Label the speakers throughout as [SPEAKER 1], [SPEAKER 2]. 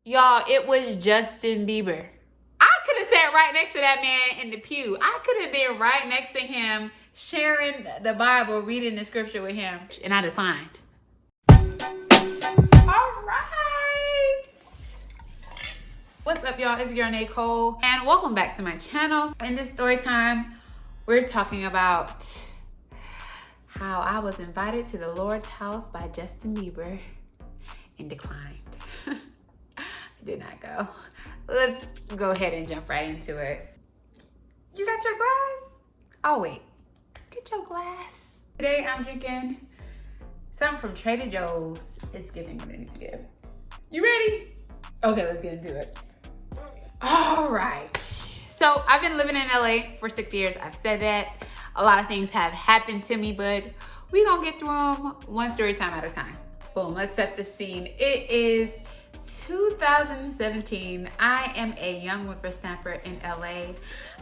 [SPEAKER 1] Y'all, it was Justin Bieber. I could have sat right next to that man in the pew. I could have been right next to him, sharing the Bible, reading the scripture with him, and I declined. All right. What's up, y'all? It's your girl, Nicole, and welcome back to my channel. In this story time, we're talking about how I was invited to the Lord's house by Justin Bieber and declined. I did not go. Let's go ahead and jump right into it. You got your glass? I'll wait. Get your glass. Today I'm drinking something from Trader Joe's. It's giving what it needs to give. You ready? Okay, let's get into it. All right. So I've been living in LA for 6 years. I've said that. A lot of things have happened to me, but we gonna get through them one story time at a time. Boom, let's set the scene. It is 2017. I am a young whippersnapper in LA.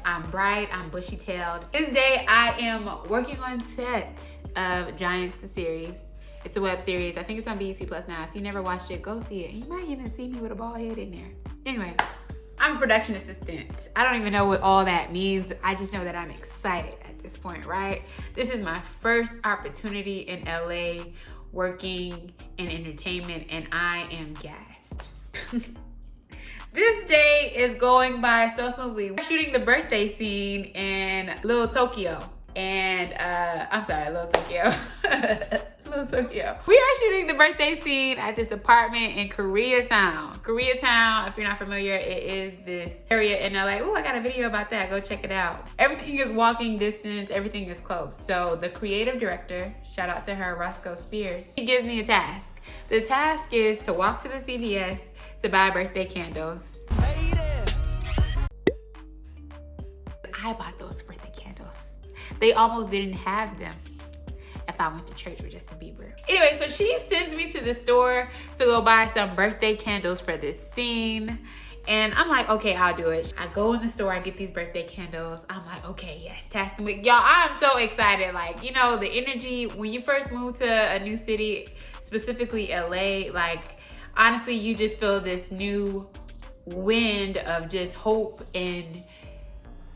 [SPEAKER 1] I'm bright, I'm bushy-tailed. This day, I am working on set of Giants the series. It's a web series. I think it's on BET Plus now. If you never watched it, go see it. You might even see me with a bald head in there. Anyway, I'm a production assistant. I don't even know what all that means. I just know that I'm excited at this point, right? This is my first opportunity in LA working in entertainment, and I am gassed. This day is going by so smoothly. We're shooting the birthday scene in Little Tokyo. And I'm sorry, Little Tokyo. Little Tokyo. We are shooting the birthday scene at this apartment in Koreatown. Koreatown, if you're not familiar, it is this area in LA. Oh, I got a video about that. Go check it out. Everything is walking distance. Everything is close. So the creative director, shout out to her, Roscoe Spears, he gives me a task. The task is to walk to the CVS to buy birthday candles. I bought those birthday candles. They almost didn't have them if I went to church with Justin Bieber. Anyway, so she sends me to the store to go buy some birthday candles for this scene. And I'm like, okay, I'll do it. I go in the store, I get these birthday candles. I'm like, okay, yes, task complete. Y'all, I'm so excited. Like, you know, the energy when you first move to a new city, specifically LA, like, honestly, you just feel this new wind of just hope and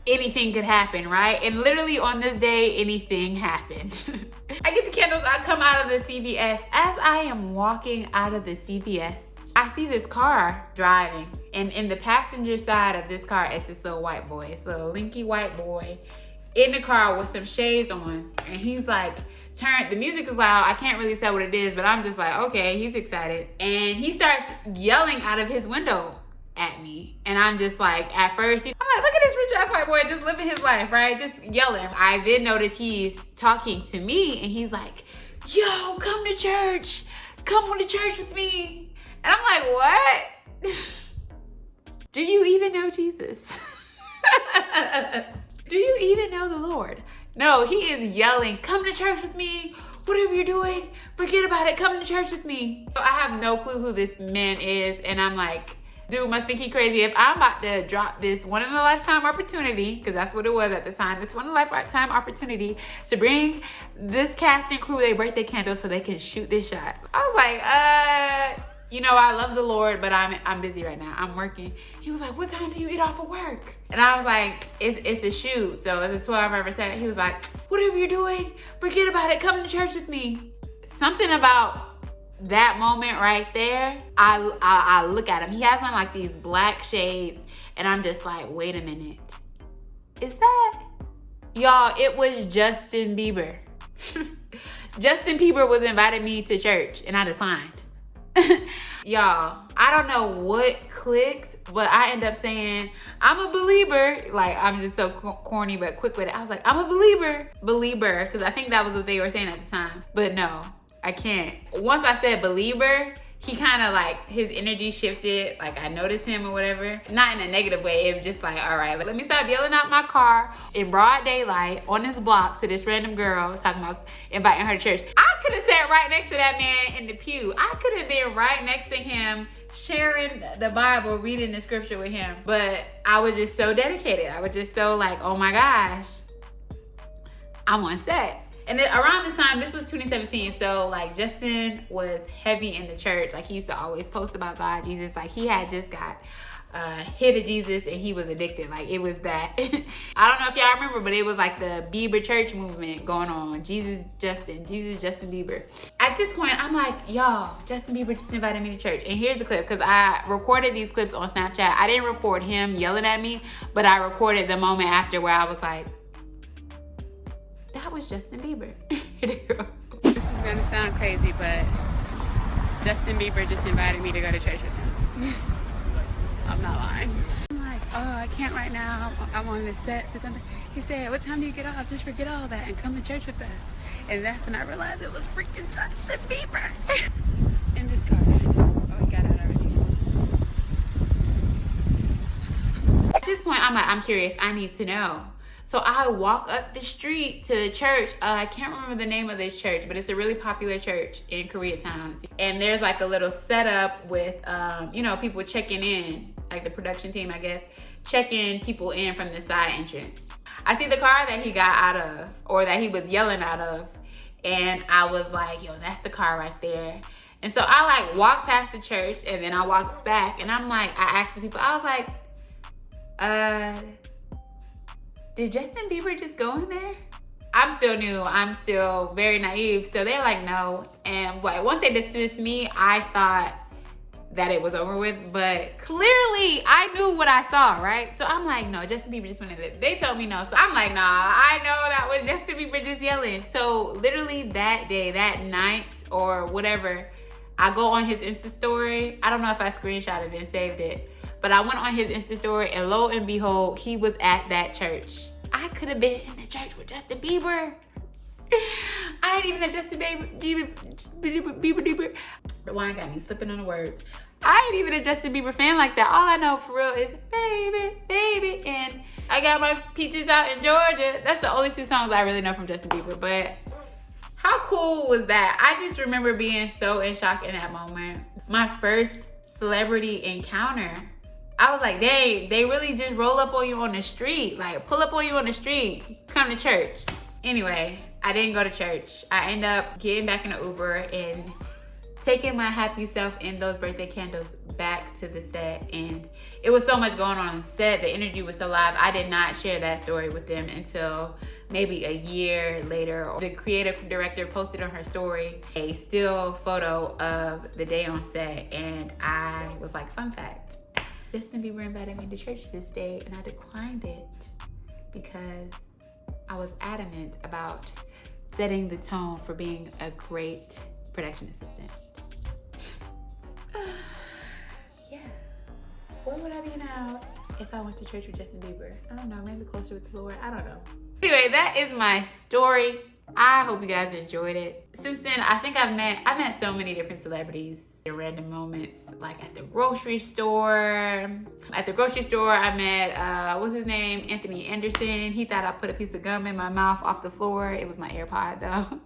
[SPEAKER 1] anything could happen, right? And literally on this day, anything happened. I get the candles, I come out of the CVS. As I am walking out of the CVS, I see this car driving. And in the passenger side of this car, it's this little white boy. It's a little linky white boy in the car with some shades on. And he's like, the music is loud. I can't really tell what it is, but I'm just like, okay, he's excited. And he starts yelling out of his window at me. And I'm just like, at first, I'm like, look at this rich ass white boy just living his life, right? Just yelling. I then notice he's talking to me and he's like, yo, come to church. Come to church with me. And I'm like, what? Do you even know Jesus? Do you even know the Lord? No, he is yelling, come to church with me. Whatever you're doing, forget about it. Come to church with me. So I have no clue who this man is. And I'm like, dude must think he crazy if I'm about to drop this one-in-a-lifetime opportunity, because that's what it was at the time, this one-in-a-lifetime opportunity to bring this cast and crew their birthday candles so they can shoot this shot. I was like, you know, I love the Lord, but I'm busy right now. I'm working. He was like, what time do you get off of work? And I was like, it's a shoot, so it's a 12-hour set. He was like, whatever you're doing, forget about it. Come to church with me. Something about that moment right there, I look at him. He has on like these black shades, and I'm just like, wait a minute. Is that? Y'all, it was Justin Bieber. Justin Bieber was inviting me to church, and I declined. Y'all, I don't know what clicked, but I end up saying, I'm a believer. Like, I'm just so corny, but quick with it. I was like, I'm a believer, because I think that was what they were saying at the time. But no, I can't. Once I said believer, he kind of like, his energy shifted. Like, I noticed him or whatever. Not in a negative way. It was just like, all right, let me stop yelling out my car in broad daylight on this block to this random girl talking about inviting her to church. I could have sat right next to that man in the pew. I could have been right next to him, sharing the Bible, reading the scripture with him. But I was just so dedicated. I was just so like, oh my gosh, I'm on set. And then around this time, this was 2017, so like Justin was heavy in the church. Like he used to always post about God, Jesus. Like he had just got hit of Jesus and he was addicted. Like it was that. I don't know if y'all remember, but it was like the Bieber church movement going on. Jesus, Justin Bieber. At this point, I'm like, y'all, Justin Bieber just invited me to church. And here's the clip, because I recorded these clips on Snapchat. I didn't record him yelling at me, but I recorded the moment after where I was like, that was Justin Bieber. This is gonna sound crazy, but Justin Bieber just invited me to go to church with him. I'm not lying. I'm like, oh, I can't right now. I'm on this set for something. He said, what time do you get off? Just forget all that and come to church with us. And that's when I realized it was freaking Justin Bieber. In this car. Oh, he got out already. At this point, I'm like, I'm curious. I need to know. So I walk up the street to the church. I can't remember the name of this church, but it's a really popular church in Koreatown. And there's like a little setup with, you know, people checking in, like the production team, I guess, checking people in from the side entrance. I see the car that he got out of, or that he was yelling out of, and I was like, yo, that's the car right there. And so I like walk past the church, and then I walk back, and I'm like, I asked the people, I was like, did Justin Bieber just go in there? I'm still new, I'm still very naive. So they're like, no. And once they dismissed me, I thought that it was over with, but clearly I knew what I saw, right? So I'm like, no, Justin Bieber just went in there. They told me no. So I'm like, nah, I know that was Justin Bieber just yelling. So literally that day, that night or whatever, I go on his Insta story. I don't know if I screenshotted it and saved it, but I went on his Insta story and lo and behold, he was at that church. I could have been in the church with Justin Bieber. I ain't even a Justin Bieber. The wine got me slipping on the words. I ain't even a Justin Bieber fan like that. All I know for real is baby, baby, and I got my peaches out in Georgia. That's the only two songs I really know from Justin Bieber, but how cool was that? I just remember being so in shock in that moment. My first celebrity encounter. I was like, dang, they really just roll up on you on the street. Like, pull up on you on the street, come to church. Anyway, I didn't go to church. I ended up getting back in the Uber and taking my happy self and those birthday candles back to the set. And it was so much going on set. The energy was so live. I did not share that story with them until maybe a year later. The creative director posted on her story a still photo of the day on set. And I was like, fun fact, Justin Bieber invited me to church this day and I declined it because I was adamant about setting the tone for being a great production assistant. Yeah. Where would I be now if I went to church with Justin Bieber? I don't know, maybe closer with the Lord, I don't know. Anyway, that is my story. I hope you guys enjoyed it. Since then, I think I've met so many different celebrities in random moments, like at the grocery store. At the grocery store, I met, what's his name? Anthony Anderson. He thought I put a piece of gum in my mouth off the floor. It was my AirPod though.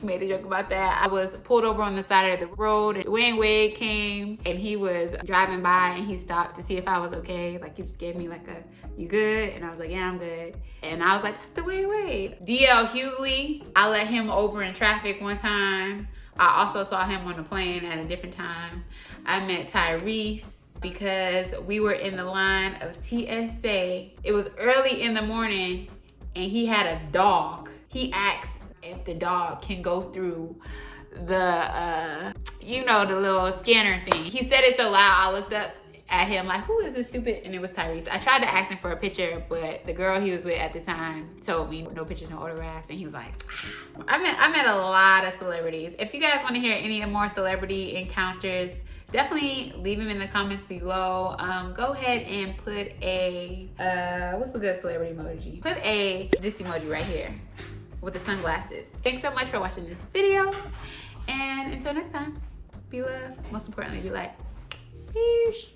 [SPEAKER 1] He made a joke about that. I was pulled over on the side of the road. Dwayne Wade came and he was driving by and he stopped to see if I was okay. Like he just gave me like a, you good? And I was like, yeah, I'm good. And I was like, that's Dwayne Wade. DL Hughley, I let him over in traffic one time. I also saw him on the plane at a different time. I met Tyrese because we were in the line of TSA. It was early in the morning and he had a dog. He asked if the dog can go through the, you know, the little scanner thing. He said it so loud, I looked up at him like, who is this stupid? And it was Tyrese. I tried to ask him for a picture, but the girl he was with at the time told me no pictures, no autographs. And he was like, I met a lot of celebrities. If you guys want to hear any more celebrity encounters, definitely leave them in the comments below. Go ahead and put a, what's a good celebrity emoji? Put this emoji right here with the sunglasses. Thanks so much for watching this video. And until next time, be loved. Most importantly, be like, peace.